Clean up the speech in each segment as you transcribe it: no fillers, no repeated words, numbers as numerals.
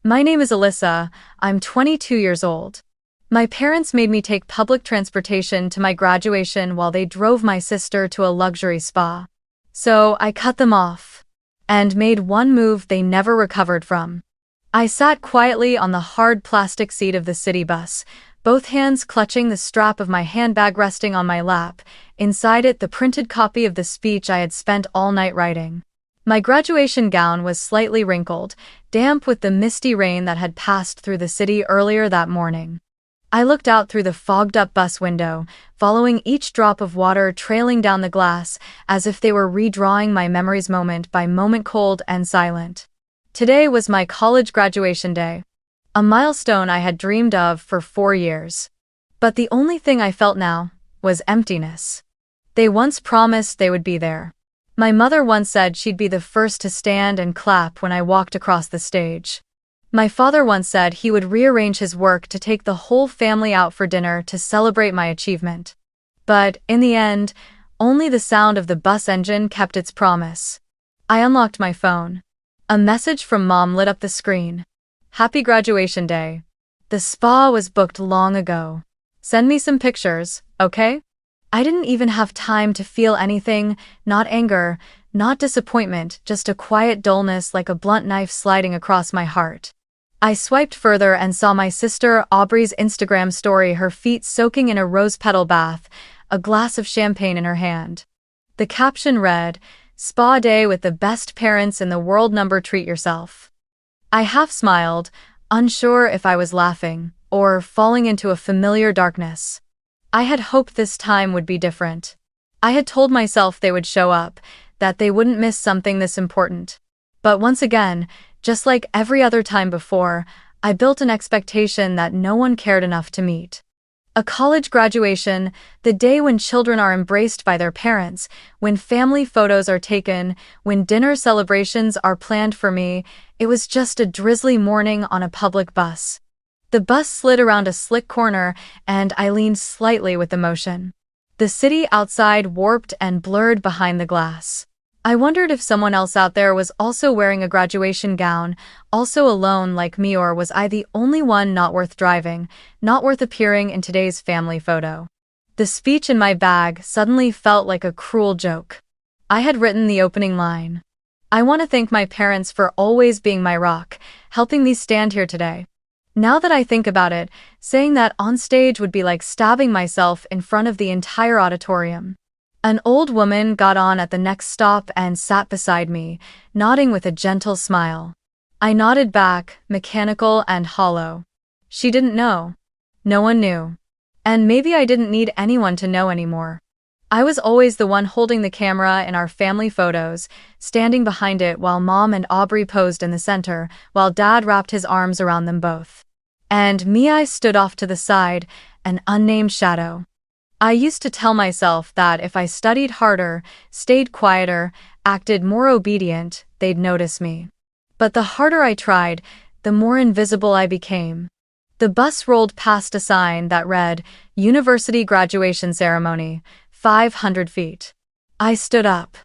My name is Alyssa. I'm 22 years old. My parents made me take public transportation to my graduation while they drove my sister to a luxury spa. So I cut them off and made one move they never recovered from. I sat quietly on the hard plastic seat of the city bus, both hands clutching the strap of my handbag resting on my lap, inside it the printed copy of the speech I had spent all night writing. My graduation gown was slightly wrinkled, damp with the misty rain that had passed through the city earlier that morning. I looked out through the fogged-up bus window, following each drop of water trailing down the glass as if they were redrawing my memories moment by moment, cold and silent. Today was my college graduation day, a milestone I had dreamed of for 4 years. But the only thing I felt now was emptiness. They once promised they would be there. My mother once said she'd be the first to stand and clap when I walked across the stage. My father once said he would rearrange his work to take the whole family out for dinner to celebrate my achievement. But, in the end, only the sound of the bus engine kept its promise. I unlocked my phone. A message from Mom lit up the screen. Happy graduation day. The spa was booked long ago. Send me some pictures, okay? I didn't even have time to feel anything, not anger, not disappointment, just a quiet dullness like a blunt knife sliding across my heart. I swiped further and saw my sister Aubrey's Instagram story, her feet soaking in a rose petal bath, a glass of champagne in her hand. The caption read, "Spa day with the best parents in the world, treat yourself." I half smiled, unsure if I was laughing or falling into a familiar darkness. I had hoped this time would be different. I had told myself they would show up, that they wouldn't miss something this important. But once again, just like every other time before, I built an expectation that no one cared enough to meet. A college graduation, the day when children are embraced by their parents, when family photos are taken, when dinner celebrations are planned for me, it was just a drizzly morning on a public bus. The bus slid around a slick corner, and I leaned slightly with emotion. The city outside warped and blurred behind the glass. I wondered if someone else out there was also wearing a graduation gown, also alone like me, or was I the only one not worth driving, not worth appearing in today's family photo. The speech in my bag suddenly felt like a cruel joke. I had written the opening line. "I want to thank my parents for always being my rock, helping me stand here today." Now that I think about it, saying that on stage would be like stabbing myself in front of the entire auditorium. An old woman got on at the next stop and sat beside me, nodding with a gentle smile. I nodded back, mechanical and hollow. She didn't know. No one knew. And maybe I didn't need anyone to know anymore. I was always the one holding the camera in our family photos, standing behind it while Mom and Aubrey posed in the center, while Dad wrapped his arms around them both. And me, I stood off to the side, an unnamed shadow. I used to tell myself that if I studied harder, stayed quieter, acted more obedient, they'd notice me. But the harder I tried, the more invisible I became. The bus rolled past a sign that read, "University Graduation Ceremony, 500 feet. I stood up.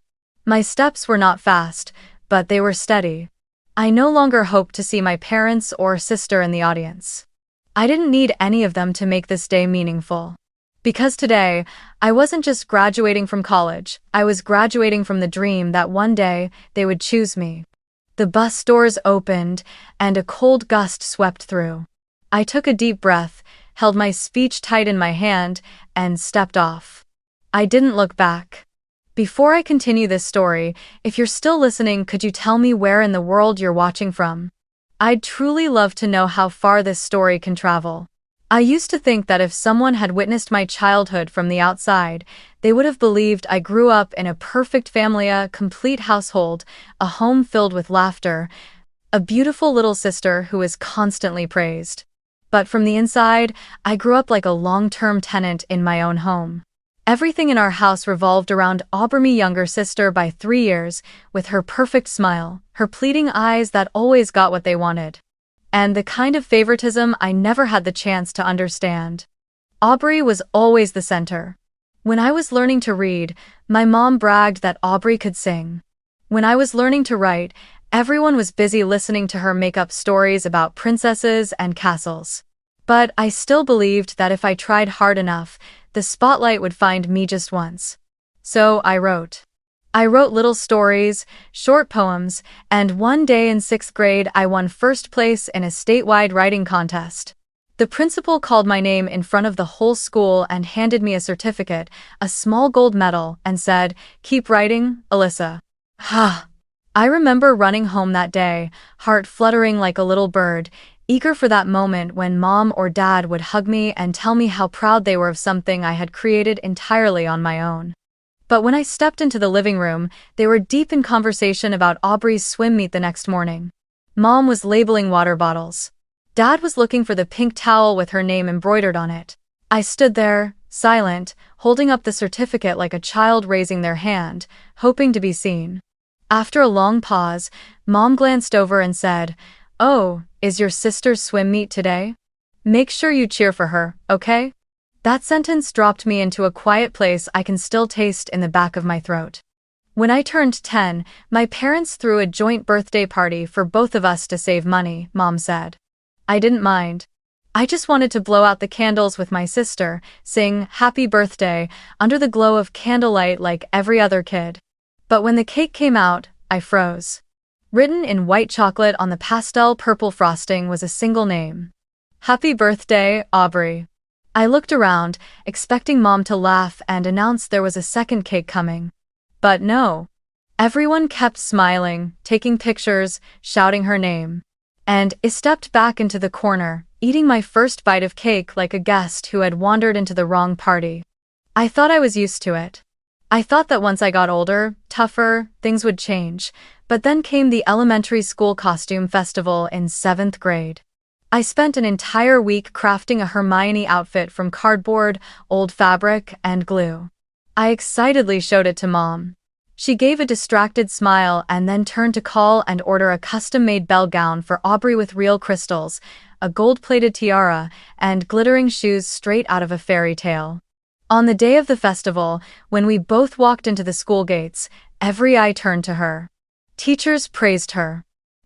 My steps were not fast, but they were steady. I no longer hoped to see my parents or sister in the audience. I didn't need any of them to make this day meaningful. Because today, I wasn't just graduating from college, I was graduating from the dream that one day they would choose me. The bus doors opened, and a cold gust swept through. I took a deep breath, held my speech tight in my hand, and stepped off. I didn't look back. Before I continue this story, if you're still listening, could you tell me where in the world you're watching from? I'd truly love to know how far this story can travel. I used to think that if someone had witnessed my childhood from the outside, they would have believed I grew up in a perfect family, a complete household, a home filled with laughter, a beautiful little sister who was constantly praised. But from the inside, I grew up like a long-term tenant in my own home. Everything in our house revolved around Aubrey, younger sister by 3 years, with her perfect smile, her pleading eyes that always got what they wanted, and the kind of favoritism I never had the chance to understand. Aubrey was always the center. When I was learning to read, my mom bragged that Aubrey could sing. When I was learning to write, Everyone was busy listening to her make up stories about princesses and castles. But I still believed that if I tried hard enough, the spotlight would find me just once. So I wrote. I wrote little stories, short poems, and one day in 6th grade I won first place in a statewide writing contest. The principal called my name in front of the whole school and handed me a certificate, a small gold medal, and said, "Keep writing, Alyssa." Ha! I remember running home that day, heart fluttering like a little bird, eager for that moment when mom or dad would hug me and tell me how proud they were of something I had created entirely on my own. But when I stepped into the living room, they were deep in conversation about Aubrey's swim meet the next morning. Mom was labeling water bottles. Dad was looking for the pink towel with her name embroidered on it. I stood there, silent, holding up the certificate like a child raising their hand, hoping to be seen. After a long pause, Mom glanced over and said, "Oh, is your sister's swim meet today? Make sure you cheer for her, okay?" That sentence dropped me into a quiet place I can still taste in the back of my throat. When I turned 10, my parents threw a joint birthday party for both of us to save money, Mom said. I didn't mind. I just wanted to blow out the candles with my sister, sing "Happy Birthday" under the glow of candlelight like every other kid. But when the cake came out, I froze. Written in white chocolate on the pastel purple frosting was a single name. "Happy Birthday, Aubrey." I looked around, expecting Mom to laugh and announce there was a second cake coming. But no. Everyone kept smiling, taking pictures, shouting her name. And I stepped back into the corner, eating my first bite of cake like a guest who had wandered into the wrong party. I thought I was used to it. I thought that once I got older, tougher, things would change, but then came the elementary school costume festival in 7th grade. I spent an entire week crafting a Hermione outfit from cardboard, old fabric, and glue. I excitedly showed it to Mom. She gave a distracted smile and then turned to call and order a custom-made bell gown for Aubrey with real crystals, a gold-plated tiara, and glittering shoes straight out of a fairy tale. On the day of the festival, when we both walked into the school gates, every eye turned to her. Teachers praised her.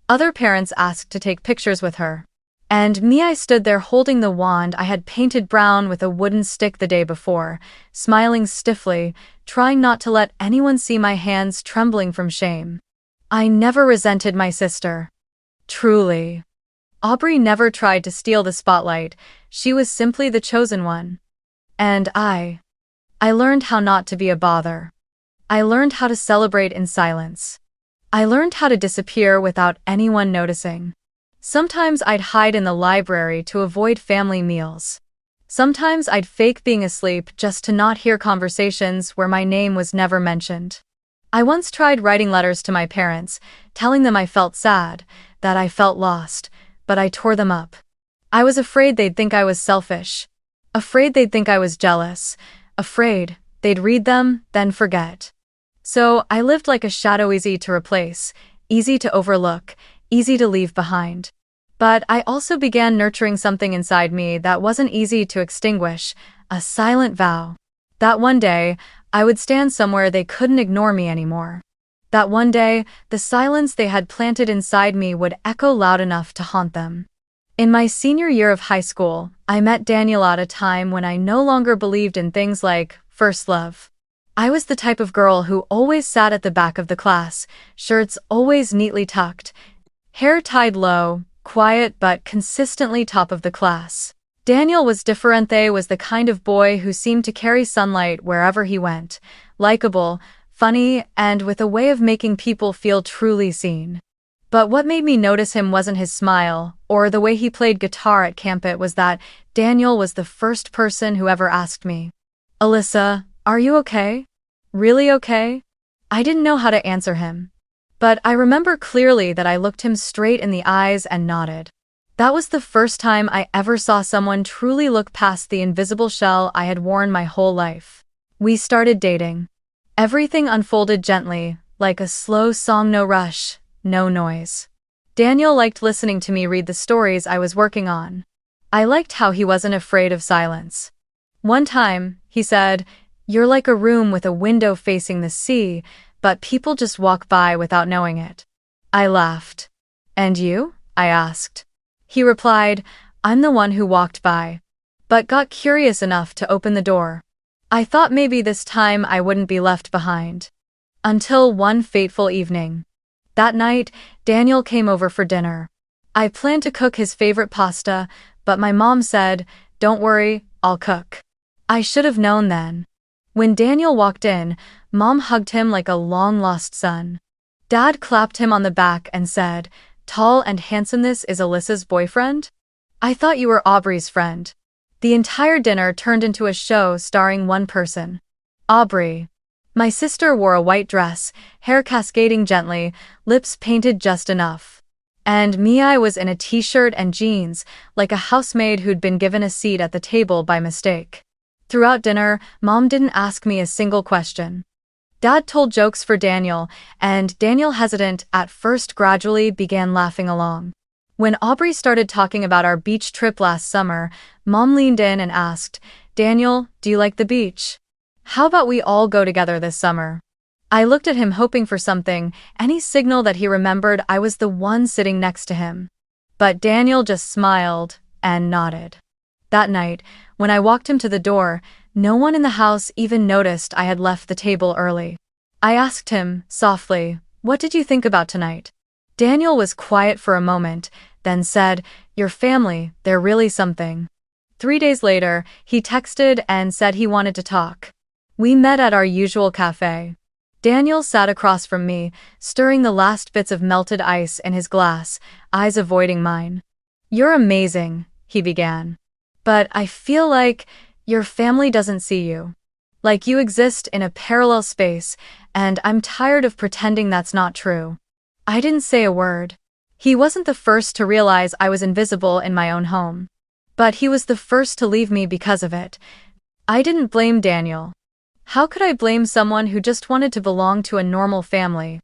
Other parents asked to take pictures with her. And me, I stood there holding the wand I had painted brown with a wooden stick the day before, smiling stiffly, trying not to let anyone see my hands trembling from shame. I never resented my sister. Truly. Aubrey never tried to steal the spotlight, she was simply the chosen one. And I learned how not to be a bother. I learned how to celebrate in silence. I learned how to disappear without anyone noticing. Sometimes I'd hide in the library to avoid family meals. Sometimes I'd fake being asleep just to not hear conversations where my name was never mentioned. I once tried writing letters to my parents, telling them I felt sad, that I felt lost, but I tore them up. I was afraid they'd think I was selfish. Afraid they'd think I was jealous. Afraid they'd read them, then forget. So I lived like a shadow, easy to replace, easy to overlook, easy to leave behind. But I also began nurturing something inside me that wasn't easy to extinguish, a silent vow. That one day, I would stand somewhere they couldn't ignore me anymore. That one day, the silence they had planted inside me would echo loud enough to haunt them. In my senior year of high school, I met Daniel at a time when I no longer believed in things like first love. I was the type of girl who always sat at the back of the class, shirts always neatly tucked, hair tied low, quiet but consistently top of the class. Daniel was different. They was the kind of boy who seemed to carry sunlight wherever he went, likable, funny, and with a way of making people feel truly seen. But what made me notice him wasn't his smile, or the way he played guitar at camp. It was that Daniel was the first person who ever asked me, "Alyssa, are you okay? Really okay?" I didn't know how to answer him. But I remember clearly that I looked him straight in the eyes and nodded. That was the first time I ever saw someone truly look past the invisible shell I had worn my whole life. We started dating. Everything unfolded gently, like a slow song, no rush, no noise. Daniel liked listening to me read the stories I was working on. I liked how he wasn't afraid of silence. One time, he said, "You're like a room with a window facing the sea, but people just walk by without knowing it." I laughed. And you? I asked. He replied, I'm the one who walked by, but got curious enough to open the door. I thought maybe this time I wouldn't be left behind. Until one fateful evening. That night, Daniel came over for dinner. I planned to cook his favorite pasta, but my mom said, don't worry, I'll cook. I should have known then. When Daniel walked in, Mom hugged him like a long-lost son. Dad clapped him on the back and said, tall and handsome, this is Alyssa's boyfriend? I thought you were Aubrey's friend. The entire dinner turned into a show starring one person. Aubrey. My sister wore a white dress, hair cascading gently, lips painted just enough. And me, I was in a t-shirt and jeans, like a housemaid who'd been given a seat at the table by mistake. Throughout dinner, Mom didn't ask me a single question. Dad told jokes for Daniel, and Daniel, hesitant at first, gradually began laughing along. When Aubrey started talking about our beach trip last summer, Mom leaned in and asked, Daniel, do you like the beach? How about we all go together this summer? I looked at him, hoping for something, any signal that he remembered I was the one sitting next to him. But Daniel just smiled and nodded. That night, when I walked him to the door, no one in the house even noticed I had left the table early. I asked him, softly, what did you think about tonight? Daniel was quiet for a moment, then said, your family, they're really something. 3 days later, he texted and said he wanted to talk. We met at our usual cafe. Daniel sat across from me, stirring the last bits of melted ice in his glass, eyes avoiding mine. You're amazing, he began. But I feel like your family doesn't see you. Like you exist in a parallel space, and I'm tired of pretending that's not true. I didn't say a word. He wasn't the first to realize I was invisible in my own home. But he was the first to leave me because of it. I didn't blame Daniel. How could I blame someone who just wanted to belong to a normal family?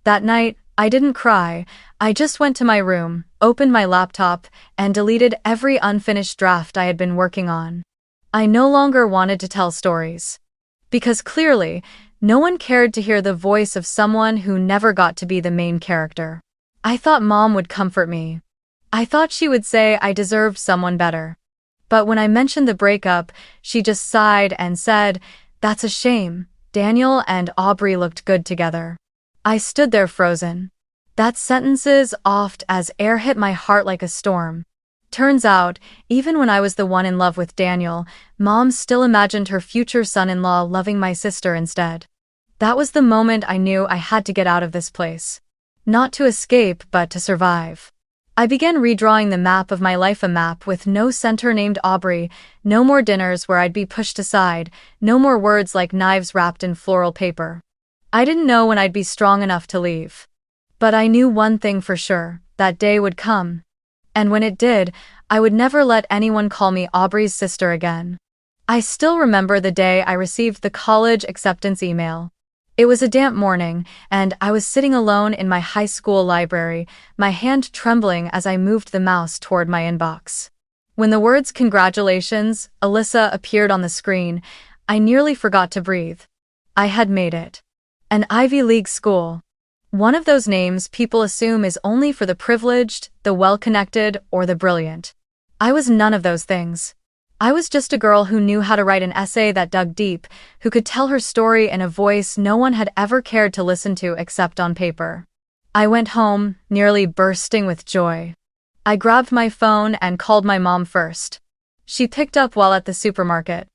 That night, I didn't cry. I just went to my room, opened my laptop, and deleted every unfinished draft I had been working on. I no longer wanted to tell stories. Because clearly, no one cared to hear the voice of someone who never got to be the main character. I thought Mom would comfort me. I thought she would say I deserved someone better. But when I mentioned the breakup, she just sighed and said, that's a shame. Daniel and Aubrey looked good together. I stood there frozen. That sentences oft as air hit my heart like a storm. Turns out, even when I was the one in love with Daniel, Mom still imagined her future son-in-law loving my sister instead. That was the moment I knew I had to get out of this place. Not to escape, but to survive. I began redrawing the map of my life, a map with no center named Aubrey, no more dinners where I'd be pushed aside, no more words like knives wrapped in floral paper. I didn't know when I'd be strong enough to leave. But I knew one thing for sure, that day would come. And when it did, I would never let anyone call me Aubrey's sister again. I still remember the day I received the college acceptance email. It was a damp morning, and I was sitting alone in my high school library, my hand trembling as I moved the mouse toward my inbox. When the words "Congratulations, Alyssa" appeared on the screen, I nearly forgot to breathe. I had made it. An Ivy League school. One of those names people assume is only for the privileged, the well-connected, or the brilliant. I was none of those things. I was just a girl who knew how to write an essay that dug deep, who could tell her story in a voice no one had ever cared to listen to except on paper. I went home, nearly bursting with joy. I grabbed my phone and called my mom first. She picked up while at the supermarket.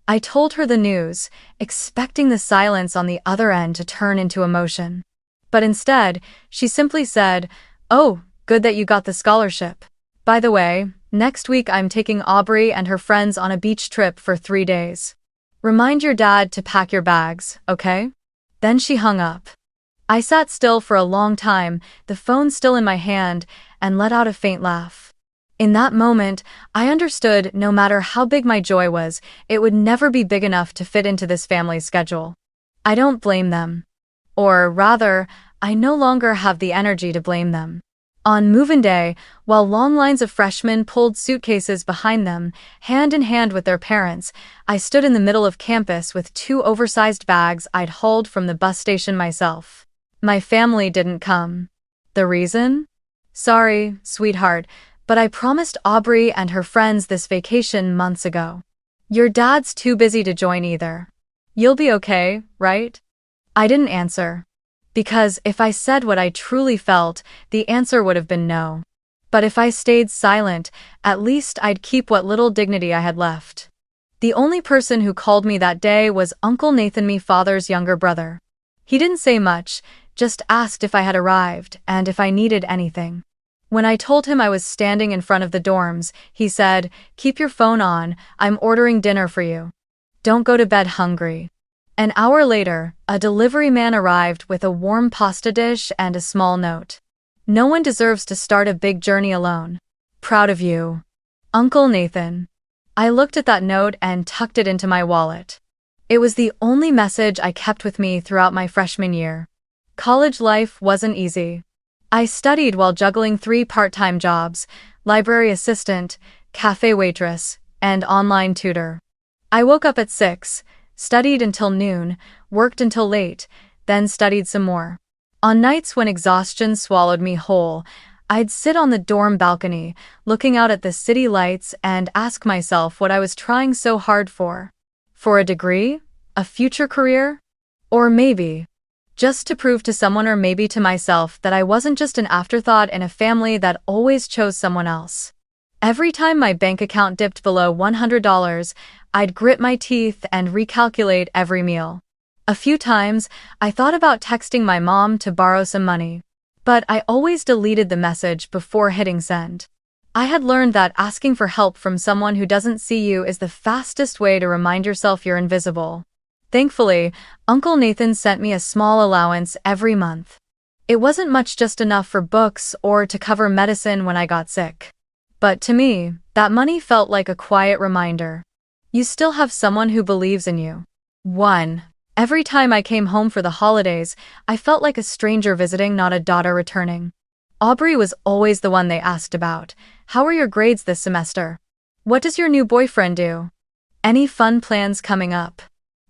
I told her the news, expecting the silence on the other end to turn into emotion. But instead, she simply said, "Oh, good that you got the scholarship. By the way, next week I'm taking Aubrey and her friends on a beach trip for 3 days. Remind your dad to pack your bags, okay?" Then she hung up. I sat still for a long time, the phone still in my hand, and let out a faint laugh. In that moment, I understood no matter how big my joy was, it would never be big enough to fit into this family's schedule. I don't blame them. Or rather, I no longer have the energy to blame them. On move-in day, while long lines of freshmen pulled suitcases behind them, hand in hand with their parents, I stood in the middle of campus with 2 oversized bags I'd hauled from the bus station myself. My family didn't come. The reason? Sorry, sweetheart, but I promised Aubrey and her friends this vacation months ago. Your dad's too busy to join either. You'll be okay, right? I didn't answer. Because if I said what I truly felt, the answer would have been no. But if I stayed silent, at least I'd keep what little dignity I had left. The only person who called me that day was Uncle Nathan, my father's younger brother. He didn't say much, just asked if I had arrived and if I needed anything. When I told him I was standing in front of the dorms, he said, "Keep your phone on, I'm ordering dinner for you. Don't go to bed hungry." An hour later, a delivery man arrived with a warm pasta dish and a small note. "No one deserves to start a big journey alone. Proud of you, Uncle Nathan." I looked at that note and tucked it into my wallet. It was the only message I kept with me throughout my freshman year. College life wasn't easy. I studied while juggling 3 part-time jobs: library assistant, cafe waitress, and online tutor. I woke up at 6, studied until noon, worked until late, then studied some more. On nights when exhaustion swallowed me whole, I'd sit on the dorm balcony, looking out at the city lights and ask myself what I was trying so hard for. For a degree? A future career? Or maybe just to prove to someone, or maybe to myself, that I wasn't just an afterthought in a family that always chose someone else. Every time my bank account dipped below $100, I'd grit my teeth and recalculate every meal. A few times, I thought about texting my mom to borrow some money, but I always deleted the message before hitting send. I had learned that asking for help from someone who doesn't see you is the fastest way to remind yourself you're invisible. Thankfully, Uncle Nathan sent me a small allowance every month. It wasn't much, just enough for books or to cover medicine when I got sick. But to me, that money felt like a quiet reminder. You still have someone who believes in you. 1. Every time I came home for the holidays, I felt like a stranger visiting, not a daughter returning. Aubrey was always the one they asked about. "How are your grades this semester? What does your new boyfriend do? Any fun plans coming up?"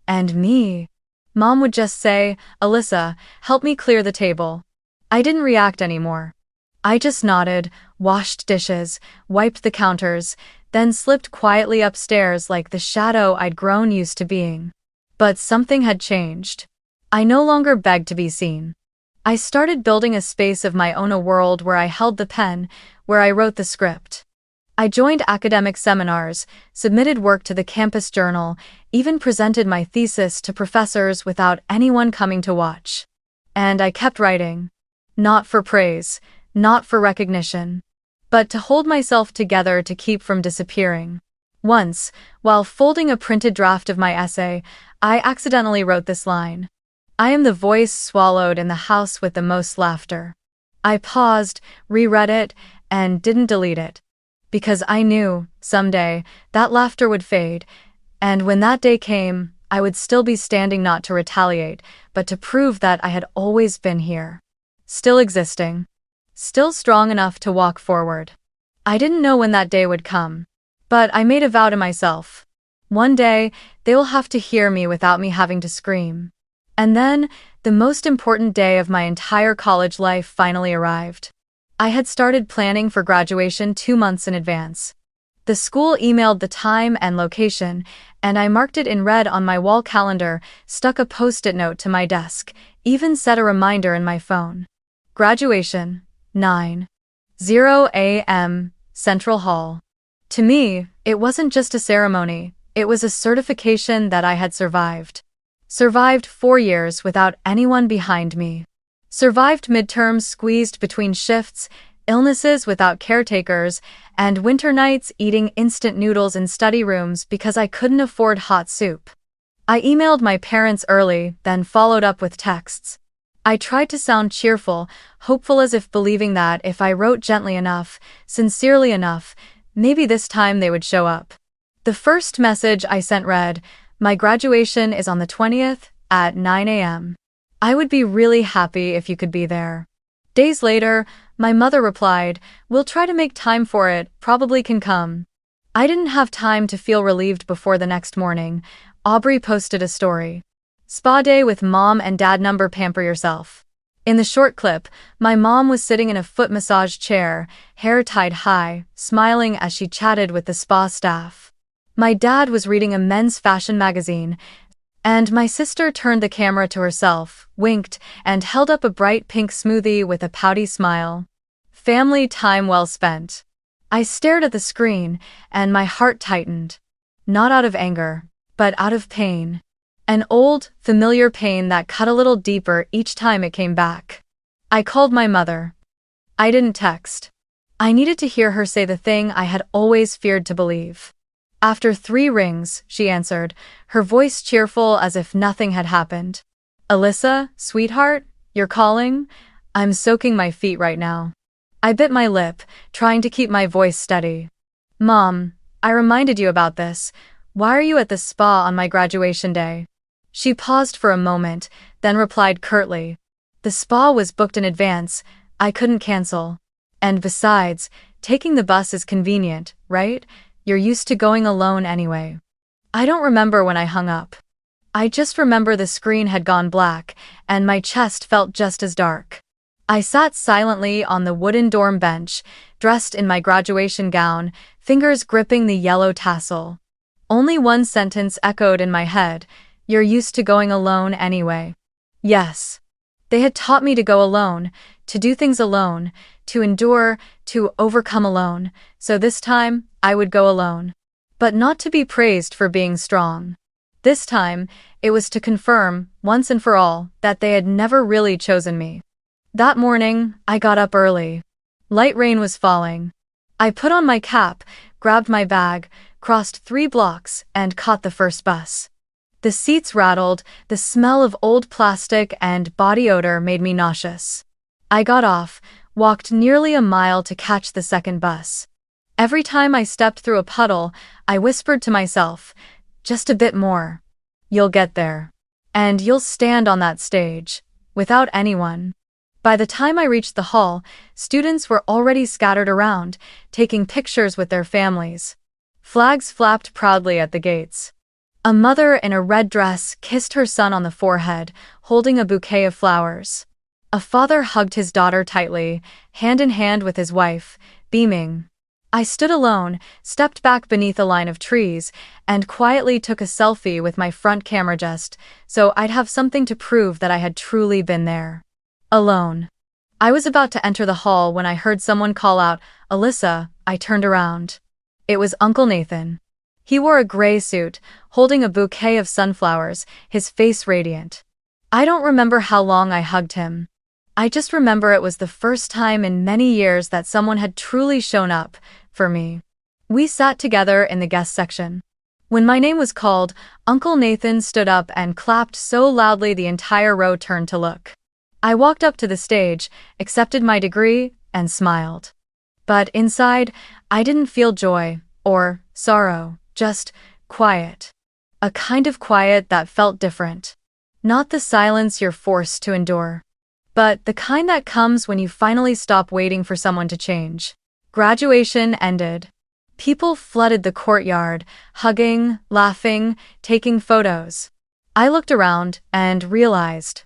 And me? Mom would just say, "Alyssa, help me clear the table." I didn't react anymore. I just nodded, washed dishes, wiped the counters, then slipped quietly upstairs like the shadow I'd grown used to being. But something had changed. I no longer begged to be seen. I started building a space of my own, a world where I held the pen, where I wrote the script. I joined academic seminars, submitted work to the campus journal, even presented my thesis to professors without anyone coming to watch. And I kept writing. Not for praise, not for recognition, but to hold myself together, to keep from disappearing. Once, while folding a printed draft of my essay, I accidentally wrote this line: "I am the voice swallowed in the house with the most laughter." I paused, reread it, and didn't delete it. Because I knew, someday, that laughter would fade, and when that day came, I would still be standing, not to retaliate, but to prove that I had always been here. Still existing. Still strong enough to walk forward. I didn't know when that day would come, but I made a vow to myself. One day, they will have to hear me without me having to scream. And then, the most important day of my entire college life finally arrived. I had started planning for graduation 2 months in advance. The school emailed the time and location, and I marked it in red on my wall calendar, stuck a post-it note to my desk, even set a reminder in my phone. Graduation, 9:00 a.m., Central Hall. To me, it wasn't just a ceremony, it was a certification that I had survived. Survived 4 years without anyone behind me. Survived midterms squeezed between shifts, illnesses without caretakers, and winter nights eating instant noodles in study rooms because I couldn't afford hot soup. I emailed my parents early, then followed up with texts. I tried to sound cheerful, hopeful, as if believing that if I wrote gently enough, sincerely enough, maybe this time they would show up. The first message I sent read, "My graduation is on the 20th, at 9 a.m. I would be really happy if you could be there." Days later, my mother replied, "We'll try to make time for it, probably can come." I didn't have time to feel relieved before the next morning. Aubrey posted a story. "Spa day with mom and dad, number, pamper yourself." In the short clip, my mom was sitting in a foot massage chair, hair tied high, smiling as she chatted with the spa staff. My dad was reading a men's fashion magazine, and my sister turned the camera to herself, winked, and held up a bright pink smoothie with a pouty smile. Family time well spent. I stared at the screen, and my heart tightened. Not out of anger, but out of pain. An old, familiar pain that cut a little deeper each time it came back. I called my mother. I didn't text. I needed to hear her say the thing I had always feared to believe. After 3 rings, she answered, her voice cheerful as if nothing had happened. Alyssa, sweetheart, you're calling? I'm soaking my feet right now. I bit my lip, trying to keep my voice steady. Mom, I reminded you about this. Why are you at the spa on my graduation day? She paused for a moment, then replied curtly. The spa was booked in advance. I couldn't cancel. And besides, taking the bus is convenient, right? You're used to going alone anyway. I don't remember when I hung up. I just remember the screen had gone black, and my chest felt just as dark. I sat silently on the wooden dorm bench, dressed in my graduation gown, fingers gripping the yellow tassel. Only one sentence echoed in my head, you're used to going alone anyway. Yes. They had taught me to go alone, to do things alone, to endure, to overcome alone, so this time, I would go alone. But not to be praised for being strong. This time, it was to confirm, once and for all, that they had never really chosen me. That morning, I got up early. Light rain was falling. I put on my cap, grabbed my bag, crossed 3 blocks, and caught the first bus. The seats rattled, the smell of old plastic and body odor made me nauseous. I got off, walked nearly a mile to catch the second bus. Every time I stepped through a puddle, I whispered to myself, just a bit more. You'll get there. And you'll stand on that stage, without anyone. By the time I reached the hall, students were already scattered around, taking pictures with their families. Flags flapped proudly at the gates. A mother in a red dress kissed her son on the forehead, holding a bouquet of flowers. A father hugged his daughter tightly, hand in hand with his wife, beaming. I stood alone, stepped back beneath a line of trees, and quietly took a selfie with my front camera just so I'd have something to prove that I had truly been there. Alone. I was about to enter the hall when I heard someone call out, Alyssa. I turned around. It was Uncle Nathan. He wore a gray suit, holding a bouquet of sunflowers, his face radiant. I don't remember how long I hugged him. I just remember it was the first time in many years that someone had truly shown up for me. We sat together in the guest section. When my name was called, Uncle Nathan stood up and clapped so loudly the entire row turned to look. I walked up to the stage, accepted my degree, and smiled. But inside, I didn't feel joy or sorrow, just quiet. A kind of quiet that felt different. Not the silence you're forced to endure, but the kind that comes when you finally stop waiting for someone to change. Graduation ended. People flooded the courtyard, hugging, laughing, taking photos. I looked around and realized.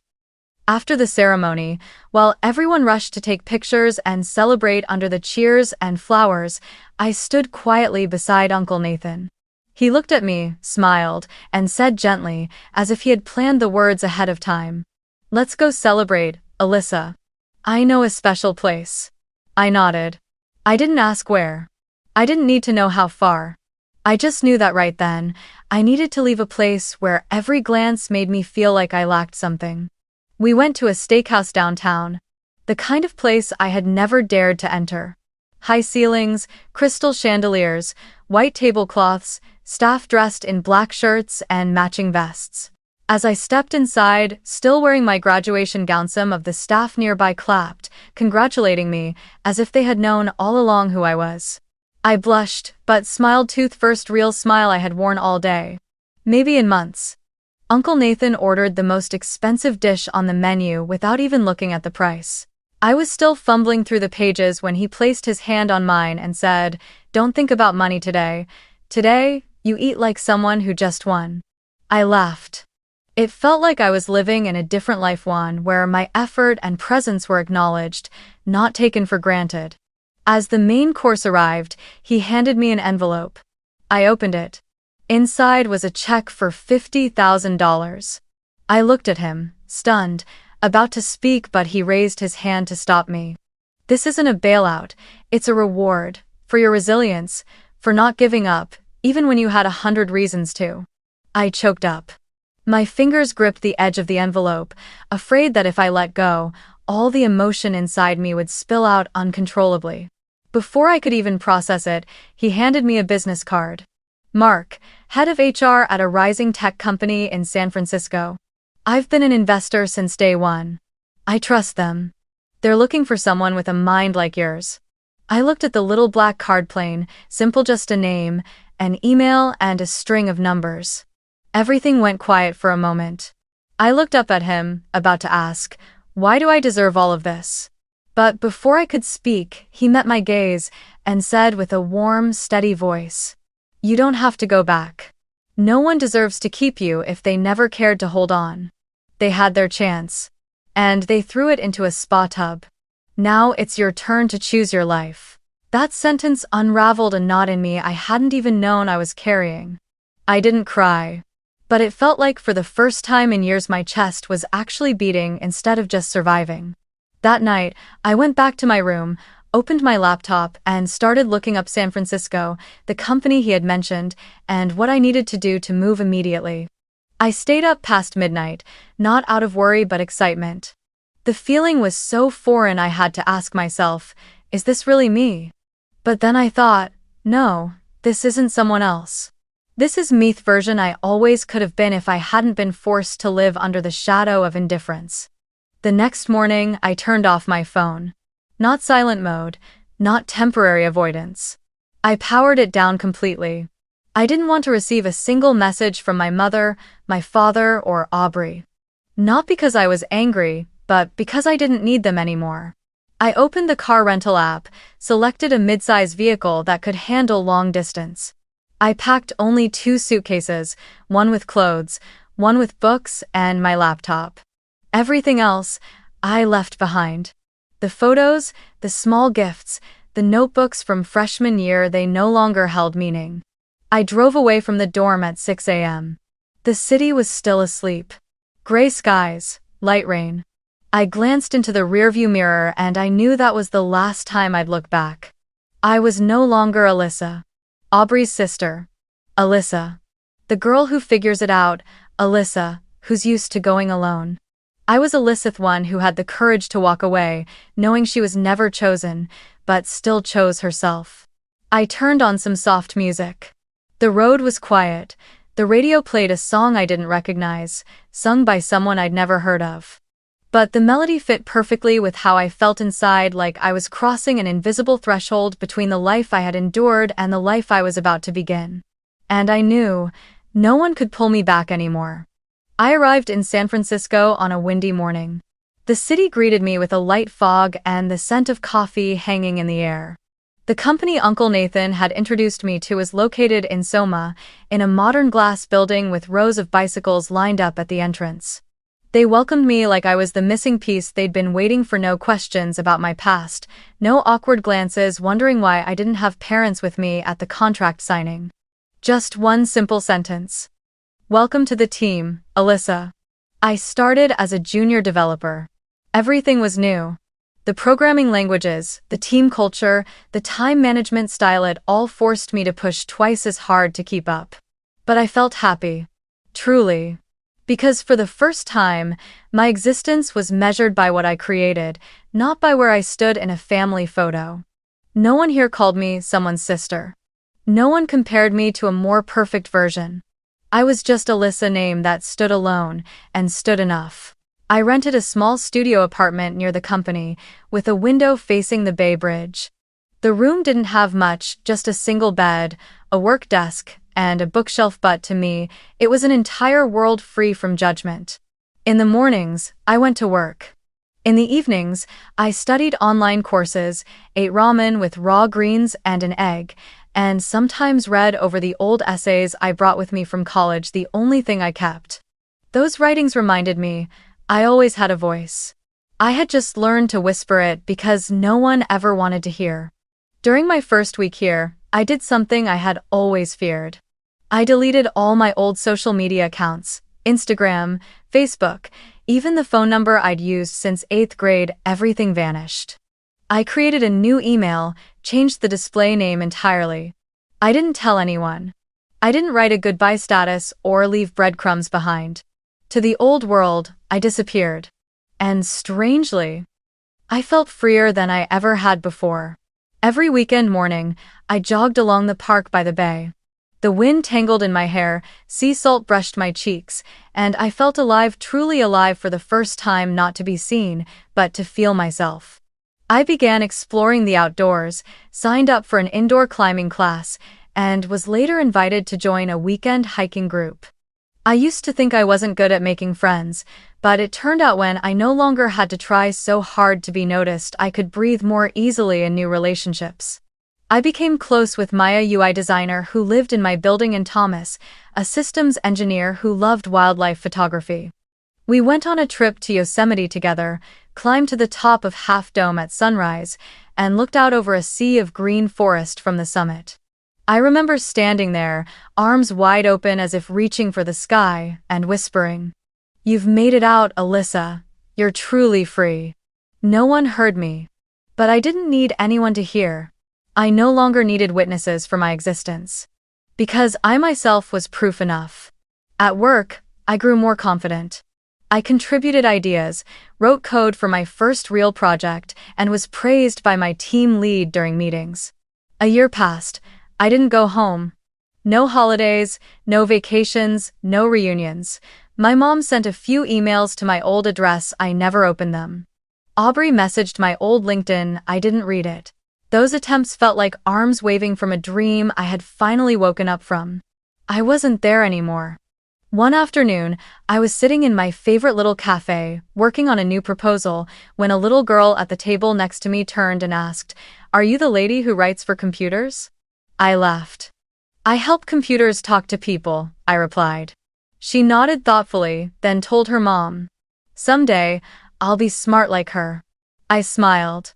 After the ceremony, while everyone rushed to take pictures and celebrate under the cheers and flowers, I stood quietly beside Uncle Nathan. He looked at me, smiled, and said gently, as if he had planned the words ahead of time. Let's go celebrate, Alyssa. I know a special place. I nodded. I didn't ask where. I didn't need to know how far. I just knew that right then, I needed to leave a place where every glance made me feel like I lacked something. We went to a steakhouse downtown, the kind of place I had never dared to enter. High ceilings, crystal chandeliers, white tablecloths, staff dressed in black shirts and matching vests. As I stepped inside, still wearing my graduation gown, some of the staff nearby clapped, congratulating me, as if they had known all along who I was. I blushed, but smiled, first real smile I had worn all day. Maybe in months. Uncle Nathan ordered the most expensive dish on the menu without even looking at the price. I was still fumbling through the pages when he placed his hand on mine and said, "Don't think about money today. Today, you eat like someone who just won." I laughed. It felt like I was living in a different life, one where my effort and presence were acknowledged, not taken for granted. As the main course arrived, he handed me an envelope. I opened it. Inside was a check for $50,000. I looked at him, stunned, about to speak, but he raised his hand to stop me. This isn't a bailout, it's a reward, for your resilience, for not giving up, even when you had 100 reasons to. I choked up. My fingers gripped the edge of the envelope, afraid that if I let go, all the emotion inside me would spill out uncontrollably. Before I could even process it, he handed me a business card. Mark, head of HR at a rising tech company in San Francisco. I've been an investor since day one. I trust them. They're looking for someone with a mind like yours. I looked at the little black card, plain, simple, just a name, an email, and a string of numbers. Everything went quiet for a moment. I looked up at him, about to ask, why do I deserve all of this? But before I could speak, he met my gaze and said with a warm, steady voice, "You don't have to go back. No one deserves to keep you if they never cared to hold on. They had their chance. And they threw it into a spa tub. Now it's your turn to choose your life." That sentence unraveled a knot in me I hadn't even known I was carrying. I didn't cry. But it felt like for the first time in years my chest was actually beating instead of just surviving. That night, I went back to my room, opened my laptop, and started looking up San Francisco, the company he had mentioned, and what I needed to do to move immediately. I stayed up past midnight, not out of worry but excitement. The feeling was so foreign I had to ask myself, is this really me? But then I thought, no, this isn't someone else. This is me, the version I always could have been if I hadn't been forced to live under the shadow of indifference. The next morning, I turned off my phone. Not silent mode, not temporary avoidance. I powered it down completely. I didn't want to receive a single message from my mother, my father, or Aubrey. Not because I was angry, but because I didn't need them anymore. I opened the car rental app, selected a mid-size vehicle that could handle long distance. I packed only 2 suitcases, one with clothes, one with books, and my laptop. Everything else, I left behind. The photos, the small gifts, the notebooks from freshman year, they no longer held meaning. I drove away from the dorm at 6 a.m. The city was still asleep. Gray skies, light rain. I glanced into the rearview mirror and I knew that was the last time I'd look back. I was no longer Alyssa, Aubrey's sister. Alyssa, the girl who figures it out, Alyssa, who's used to going alone. I was Alyssa, the one who had the courage to walk away, knowing she was never chosen, but still chose herself. I turned on some soft music. The road was quiet. The radio played a song I didn't recognize, sung by someone I'd never heard of. But the melody fit perfectly with how I felt inside, like I was crossing an invisible threshold between the life I had endured and the life I was about to begin. And I knew no one could pull me back anymore. I arrived in San Francisco on a windy morning. The city greeted me with a light fog and the scent of coffee hanging in the air. The company Uncle Nathan had introduced me to was located in Soma, in a modern glass building with rows of bicycles lined up at the entrance. They welcomed me like I was the missing piece they'd been waiting for. No questions about my past, no awkward glances wondering why I didn't have parents with me at the contract signing. Just one simple sentence. "Welcome to the team, Alyssa." I started as a junior developer. Everything was new. The programming languages, the team culture, the time management style, it all forced me to push twice as hard to keep up. But I felt happy. Truly. Because for the first time, my existence was measured by what I created, not by where I stood in a family photo. No one here called me someone's sister. No one compared me to a more perfect version. I was just Alyssa, name that stood alone, and stood enough. I rented a small studio apartment near the company, with a window facing the Bay Bridge. The room didn't have much, just a single bed, a work desk, and a bookshelf, but to me, it was an entire world free from judgment. In the mornings, I went to work. In the evenings, I studied online courses, ate ramen with raw greens and an egg, and sometimes read over the old essays I brought with me from college, the only thing I kept. Those writings reminded me I always had a voice. I had just learned to whisper it because no one ever wanted to hear. During my first week here, I did something I had always feared. I deleted all my old social media accounts, Instagram, Facebook, even the phone number I'd used since 8th grade, everything vanished. I created a new email, changed the display name entirely. I didn't tell anyone. I didn't write a goodbye status or leave breadcrumbs behind. To the old world, I disappeared. And strangely, I felt freer than I ever had before. Every weekend morning, I jogged along the park by the bay. The wind tangled in my hair, sea salt brushed my cheeks, and I felt alive, truly alive for the first time, not to be seen, but to feel myself. I began exploring the outdoors, signed up for an indoor climbing class, and was later invited to join a weekend hiking group. I used to think I wasn't good at making friends, but it turned out when I no longer had to try so hard to be noticed, I could breathe more easily in new relationships. I became close with Maya, UI designer who lived in my building, and Thomas, a systems engineer who loved wildlife photography. We went on a trip to Yosemite together, climbed to the top of Half Dome at sunrise, and looked out over a sea of green forest from the summit. I remember standing there, arms wide open as if reaching for the sky, and whispering, "You've made it out, Alyssa. You're truly free." No one heard me. But I didn't need anyone to hear. I no longer needed witnesses for my existence. Because I myself was proof enough. At work, I grew more confident. I contributed ideas, wrote code for my first real project, and was praised by my team lead during meetings. A year passed. I didn't go home. No holidays, no vacations, no reunions. My mom sent a few emails to my old address. I never opened them. Aubrey messaged my old LinkedIn. I didn't read it. Those attempts felt like arms waving from a dream I had finally woken up from. I wasn't there anymore. One afternoon, I was sitting in my favorite little cafe, working on a new proposal, when a little girl at the table next to me turned and asked, "Are you the lady who writes for computers?" I laughed. "I help computers talk to people," I replied. She nodded thoughtfully, then told her mom, "Someday, I'll be smart like her." I smiled.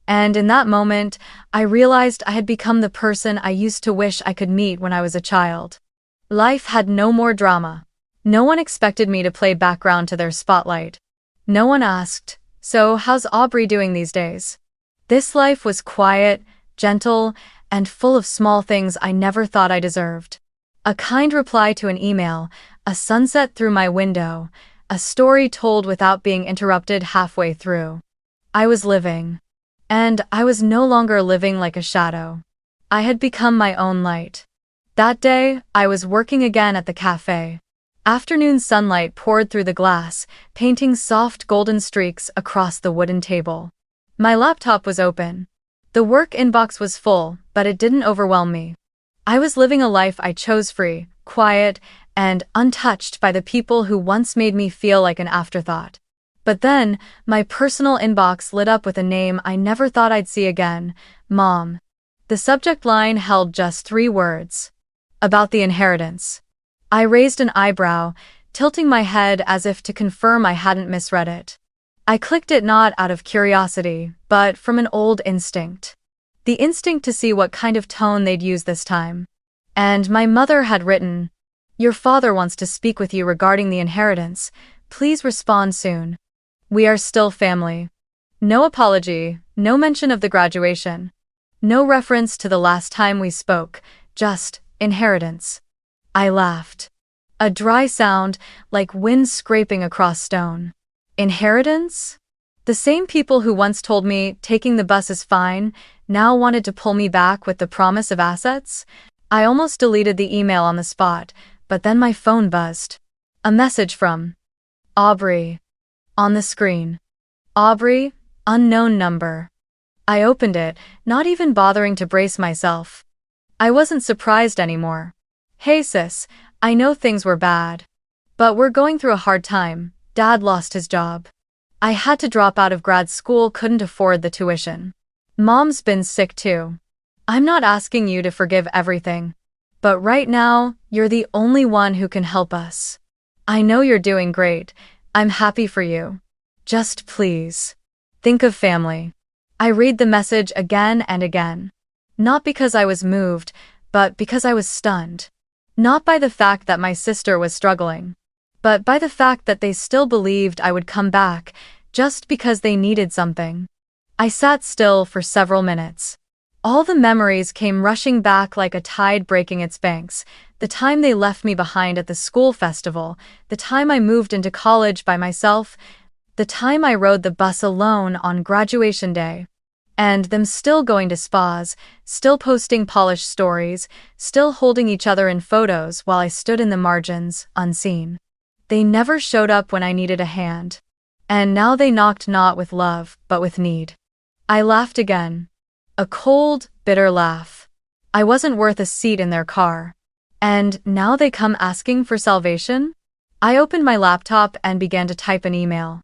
And in that moment, I realized I had become the person I used to wish I could meet when I was a child. Life had no more drama. No one expected me to play background to their spotlight. No one asked, "So how's Aubrey doing these days?" This life was quiet, gentle, and full of small things I never thought I deserved. A kind reply to an email, a sunset through my window, a story told without being interrupted halfway through. I was living. And I was no longer living like a shadow. I had become my own light. That day, I was working again at the cafe. Afternoon sunlight poured through the glass, painting soft golden streaks across the wooden table. My laptop was open. The work inbox was full, but it didn't overwhelm me. I was living a life I chose, free, quiet, and untouched by the people who once made me feel like an afterthought. But then, my personal inbox lit up with a name I never thought I'd see again, Mom. The subject line held just 3 words. About the inheritance. I raised an eyebrow, tilting my head as if to confirm I hadn't misread it. I clicked it not out of curiosity, but from an old instinct. The instinct to see what kind of tone they'd use this time. And my mother had written, "Your father wants to speak with you regarding the inheritance. Please respond soon. We are still family." No apology, no mention of the graduation. No reference to the last time we spoke, just inheritance. I laughed. A dry sound, like wind scraping across stone. Inheritance? The same people who once told me taking the bus is fine, now wanted to pull me back with the promise of assets? I almost deleted the email on the spot, but then my phone buzzed. A message from Aubrey. On the screen. Aubrey, unknown number. I opened it, not even bothering to brace myself. I wasn't surprised anymore. "Hey sis, I know things were bad. But we're going through a hard time. Dad lost his job. I had to drop out of grad school, couldn't afford the tuition. Mom's been sick too. I'm not asking you to forgive everything. But right now, you're the only one who can help us. I know you're doing great. I'm happy for you. Just please. Think of family. I read the message again and again. Not because I was moved, but because I was stunned. Not by the fact that my sister was struggling, but by the fact that they still believed I would come back just because they needed something. I sat still for several minutes. All the memories came rushing back like a tide breaking its banks. The time they left me behind at the school festival, the time I moved into college by myself, the time I rode the bus alone on graduation day. And them still going to spas, still posting polished stories, still holding each other in photos while I stood in the margins, unseen. They never showed up when I needed a hand. And now they knocked not with love, but with need. I laughed again. A cold, bitter laugh. I wasn't worth a seat in their car. And now they come asking for salvation? I opened my laptop and began to type an email.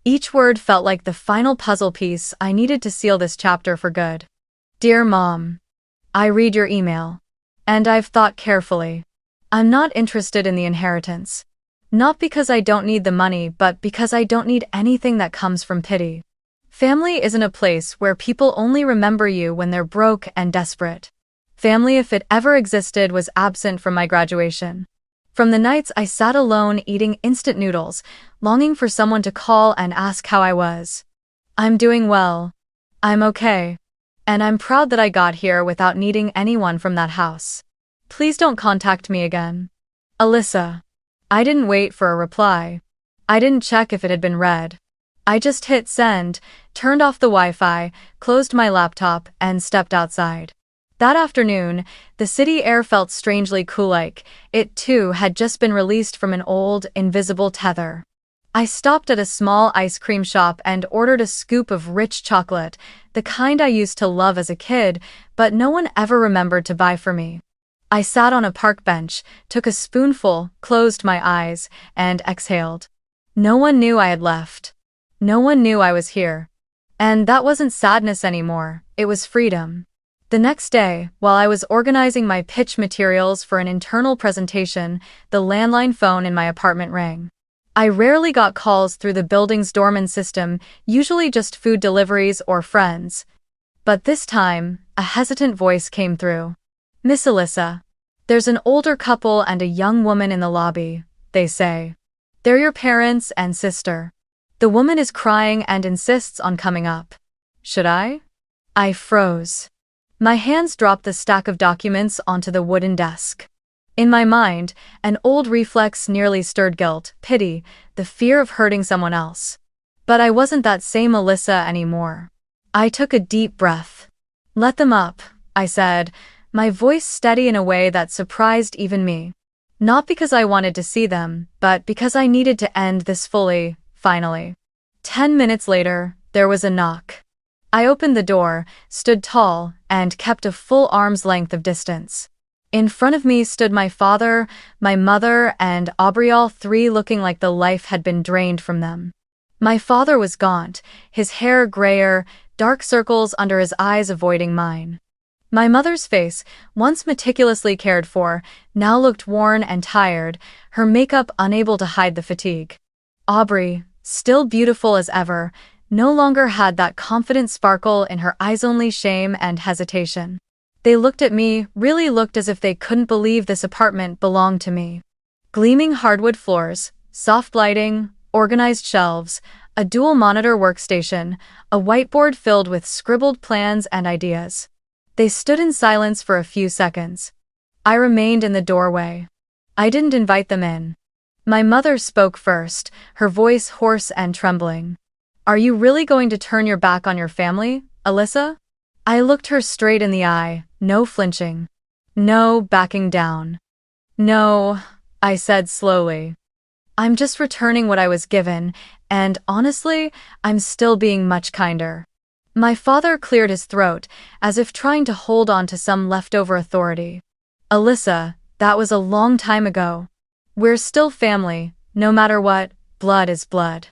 Each word felt like the final puzzle piece I needed to seal this chapter for good. Dear Mom, I read your email. And I've thought carefully. I'm not interested in the inheritance. Not because I don't need the money, but because I don't need anything that comes from pity. Family isn't a place where people only remember you when they're broke and desperate. Family, if it ever existed, was absent from my graduation. From the nights I sat alone eating instant noodles, longing for someone to call and ask how I was. I'm doing well. I'm okay. And I'm proud that I got here without needing anyone from that house. Please don't contact me again. Alyssa. I didn't wait for a reply. I didn't check if it had been read. I just hit send, turned off the Wi-Fi, closed my laptop, and stepped outside. That afternoon, the city air felt strangely cool, like it too had just been released from an old, invisible tether. I stopped at a small ice cream shop and ordered a scoop of rich chocolate, the kind I used to love as a kid, but no one ever remembered to buy for me. I sat on a park bench, took a spoonful, closed my eyes, and exhaled. No one knew I had left. No one knew I was here. And that wasn't sadness anymore, it was freedom. The next day, while I was organizing my pitch materials for an internal presentation, the landline phone in my apartment rang. I rarely got calls through the building's doorman system, usually just food deliveries or friends. But this time, a hesitant voice came through. Miss Alyssa, there's an older couple and a young woman in the lobby, they say. They're your parents and sister. The woman is crying and insists on coming up. Should I? I froze. My hands dropped the stack of documents onto the wooden desk. In my mind, an old reflex nearly stirred guilt, pity, the fear of hurting someone else. But I wasn't that same Alyssa anymore. I took a deep breath. Let them up, I said, my voice steady in a way that surprised even me. Not because I wanted to see them, but because I needed to end this fully, finally. 10 minutes later, there was a knock. I opened the door, stood tall, and kept a full arm's length of distance. In front of me stood my father, my mother, and Aubrey, all three looking like the life had been drained from them. My father was gaunt, his hair grayer, dark circles under his eyes avoiding mine. My mother's face, once meticulously cared for, now looked worn and tired, her makeup unable to hide the fatigue. Aubrey, still beautiful as ever, no longer had that confident sparkle in her eyes, only shame and hesitation. They looked at me, really looked as if they couldn't believe this apartment belonged to me. Gleaming hardwood floors, soft lighting, organized shelves, a dual-monitor workstation, a whiteboard filled with scribbled plans and ideas. They stood in silence for a few seconds. I remained in the doorway. I didn't invite them in. My mother spoke first, her voice hoarse and trembling. Are you really going to turn your back on your family, Alyssa? I looked her straight in the eye, no flinching. No backing down. No, I said slowly. I'm just returning what I was given, and honestly, I'm still being much kinder. My father cleared his throat, as if trying to hold on to some leftover authority. Alyssa, that was a long time ago. We're still family, no matter what, blood is blood.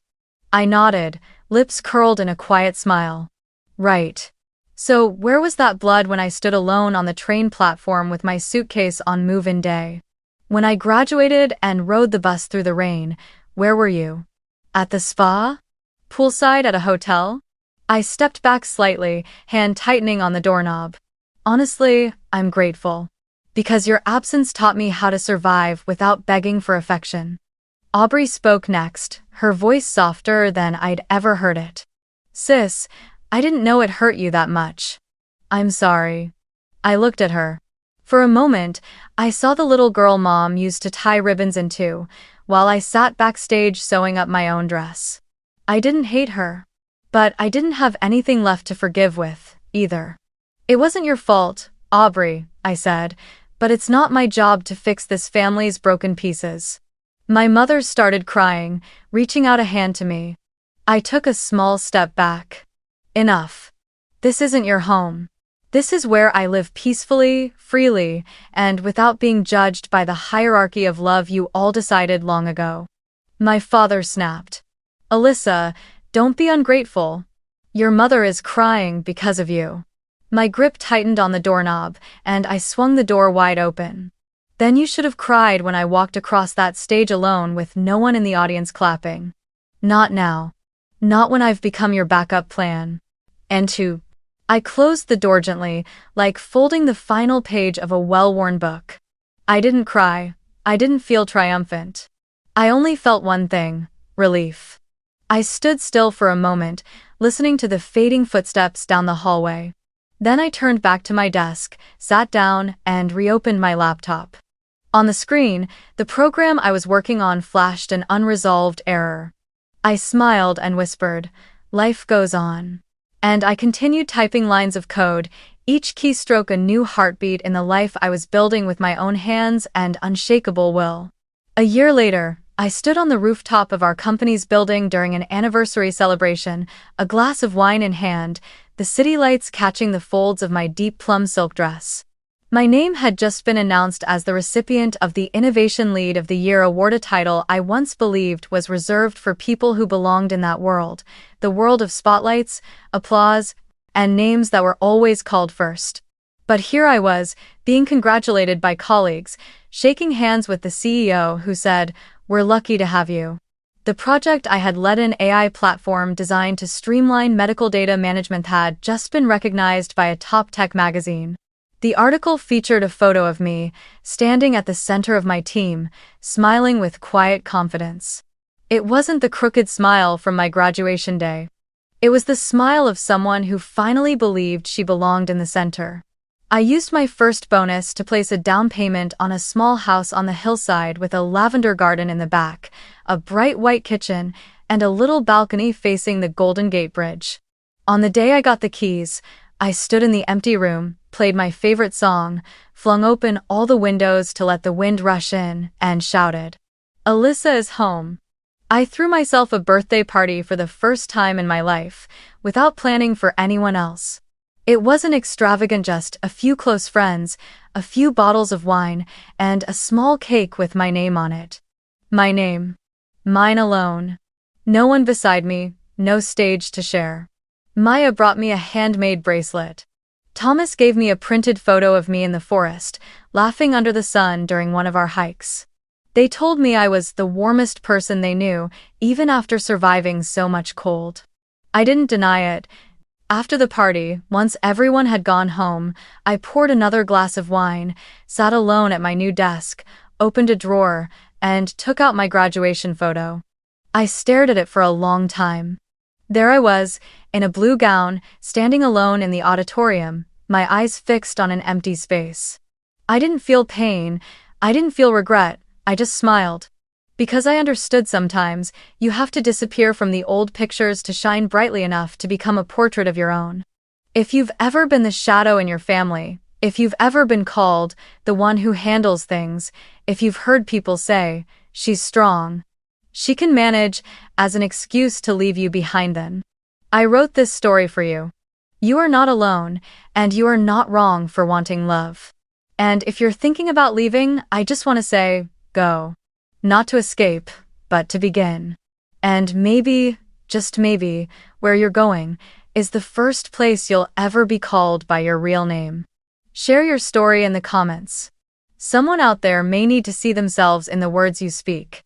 I nodded, lips curled in a quiet smile. Right. So where was that blood when I stood alone on the train platform with my suitcase on move-in day? When I graduated and rode the bus through the rain, where were you? At the spa? Poolside at a hotel? I stepped back slightly, hand tightening on the doorknob. Honestly, I'm grateful. Because your absence taught me how to survive without begging for affection. Aubrey spoke next, her voice softer than I'd ever heard it. Sis, I didn't know it hurt you that much. I'm sorry. I looked at her. For a moment, I saw the little girl Mom used to tie ribbons into, while I sat backstage sewing up my own dress. I didn't hate her. But I didn't have anything left to forgive with, either. It wasn't your fault, Aubrey, I said, but it's not my job to fix this family's broken pieces. My mother started crying, reaching out a hand to me. I took a small step back. Enough. This isn't your home. This is where I live peacefully, freely, and without being judged by the hierarchy of love you all decided long ago. My father snapped. Alyssa, don't be ungrateful. Your mother is crying because of you. My grip tightened on the doorknob, and I swung the door wide open. Then you should have cried when I walked across that stage alone with no one in the audience clapping. Not now. Not when I've become your backup plan. And I closed the door gently, like folding the final page of a well-worn book. I didn't cry. I didn't feel triumphant. I only felt one thing: relief. I stood still for a moment, listening to the fading footsteps down the hallway. Then I turned back to my desk, sat down, and reopened my laptop. On the screen, the program I was working on flashed an unresolved error. I smiled and whispered, "Life goes on." And I continued typing lines of code, each keystroke a new heartbeat in the life I was building with my own hands and unshakable will. A year later, I stood on the rooftop of our company's building during an anniversary celebration, a glass of wine in hand, the city lights catching the folds of my deep plum silk dress. My name had just been announced as the recipient of the Innovation Lead of the Year award, a title I once believed was reserved for people who belonged in that world, the world of spotlights, applause, and names that were always called first. But here I was, being congratulated by colleagues, shaking hands with the CEO who said, "We're lucky to have you." The project I had led, an AI platform designed to streamline medical data management, had just been recognized by a top tech magazine. The article featured a photo of me, standing at the center of my team, smiling with quiet confidence. It wasn't the crooked smile from my graduation day. It was the smile of someone who finally believed she belonged in the center. I used my first bonus to place a down payment on a small house on the hillside with a lavender garden in the back, a bright white kitchen, and a little balcony facing the Golden Gate Bridge. On the day I got the keys, I stood in the empty room, played my favorite song, flung open all the windows to let the wind rush in, and shouted, "Alyssa is home." I threw myself a birthday party for the first time in my life, without planning for anyone else. It wasn't extravagant, just a few close friends, a few bottles of wine, and a small cake with my name on it. My name. Mine alone. No one beside me, no stage to share. Maya brought me a handmade bracelet. Thomas gave me a printed photo of me in the forest, laughing under the sun during one of our hikes. They told me I was the warmest person they knew, even after surviving so much cold. I didn't deny it. After the party, once everyone had gone home, I poured another glass of wine, sat alone at my new desk, opened a drawer, and took out my graduation photo. I stared at it for a long time. There I was, in a blue gown, standing alone in the auditorium, my eyes fixed on an empty space. I didn't feel pain, I didn't feel regret, I just smiled. Because I understood sometimes, you have to disappear from the old pictures to shine brightly enough to become a portrait of your own. If you've ever been the shadow in your family, if you've ever been called the one who handles things, if you've heard people say, "She's strong, she can manage," as an excuse to leave you behind, then I wrote this story for you. You are not alone, and you are not wrong for wanting love. And if you're thinking about leaving, I just want to say, go. Not to escape, but to begin. And maybe, just maybe, where you're going is the first place you'll ever be called by your real name. Share your story in the comments. Someone out there may need to see themselves in the words you speak.